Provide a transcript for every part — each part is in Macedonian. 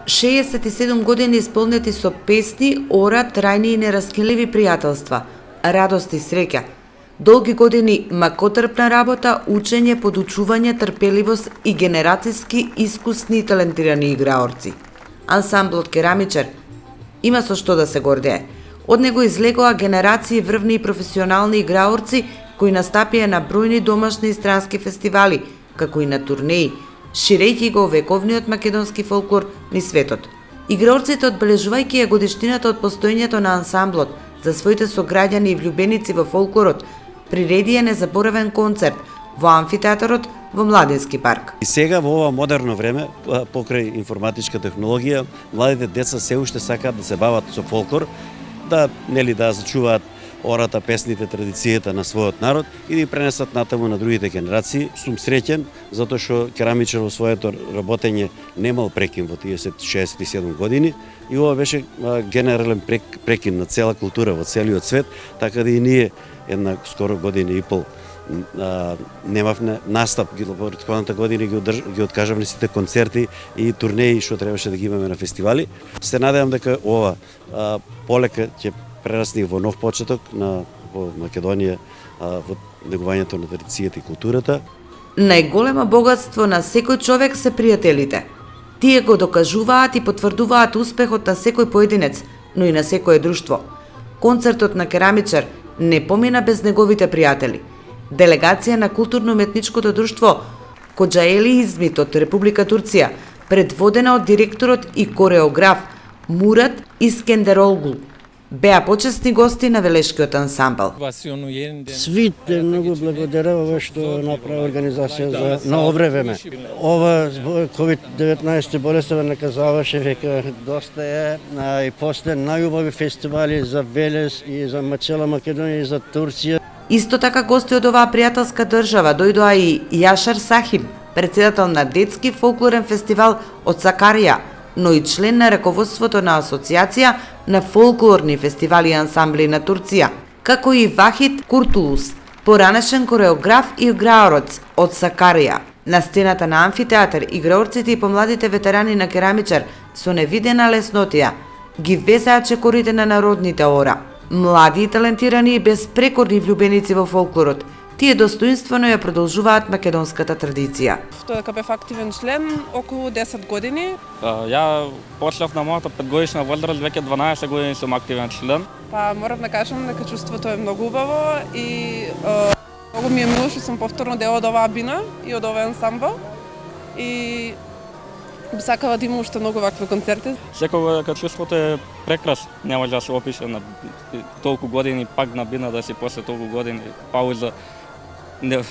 67 години исполнети со песни, ора, трајни и нераскинливи пријателства, радост и среќа. Долги години макотрпна работа, учење, подучување, трпеливост и генерацијски искусни и талентирани играорци. Ансамблот Керамичар има со што да се гордее. Од него излегоа генерации врвни и професионални играорци кои настапија на бројни домашни и странски фестивали, како и на турнеи, ширејќи го вековниот македонски фолклор низ светот. Играорците, одбележувајќи ја годишнината од постоењето на ансамблот за своите сограѓани и влюбеници во фолклорот, приредија незаборавен концерт во амфитеатарот во Младински парк. И сега во ова модерно време, покрај информатичка технологија, младите деца се уште сакаат да се бават со фолклор, да зачуваат ората, песните, традицијата на својот народ и да ја пренесат натаму на другите генерации. Сум среќен затоа што Керамичар во своето работење немал прекин во тие 67 години и ова беше генерален прекин на цела култура во целиот свет, така да и ние една скоро година и пол немавме настап, предходната година ги откажавме сите концерти и турнеи што требаше да ги имаме на фестивали. Се надевам дека ова полека ќе прерасне во нов почеток во Македонија во негувањето на традицијата и културата. Најголемо богатство на секој човек се пријателите. Тие го докажуваат и потврдуваат успехот на секој поединец, но и на секое друштво. Концертот на Керамичар не помина без неговите пријатели. Делегација на културно-уметничкото друштво Коџаели Измит од Република Турција, предводена од директорот и кореограф Мурат Искендеролглу, беа почесни гости на Велешкиот ансамбл. Свите многу благодарам што направи организација на овре време. Ова COVID-19 болеста наказаваше века доста е и после најубави фестивали за Велес и за цела Македонија и за Турција. Исто така гости од оваа пријателска држава дојдоа и Јашар Сахим, председател на детски фолклорен фестивал од Сакарија, но и член на раководството на Асоцијација на фолклорни фестивали и ансамбли на Турција, како и Вахид Куртулус, поранешен кореограф и играорец од Сакарија. На сцената на амфитеатар играорците и помладите ветерани на Керамичар со невидена леснотија ги везаа чекорите на народните ора. Млади и талентирани и безпрекорни влюбеници во фолклорот, тие достоинствено ја продолжуваат македонската традиција. Тоа дека бев активен член околу 10 години. Ја почнав на мојата 5-годишна возраст, веќе 12 години сум активен член. Морам да кажам дека чувството е многу убаво и многу ми е мило што сум повторно дел од оваа бина и од овој ансамбл. И би сакала да има уште многу вакви концерти. Секогаш дека чувството е прекрасно, не може да се опише на толку години пак на бина да си после толку години пауза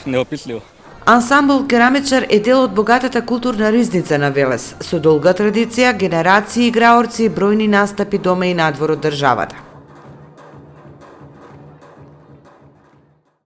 неописливо. Ансамбл Керамичар е дел од богатата културна ризница на Велес, со долга традиција, генерации играорци и бројни настапи дома и надвор од државата.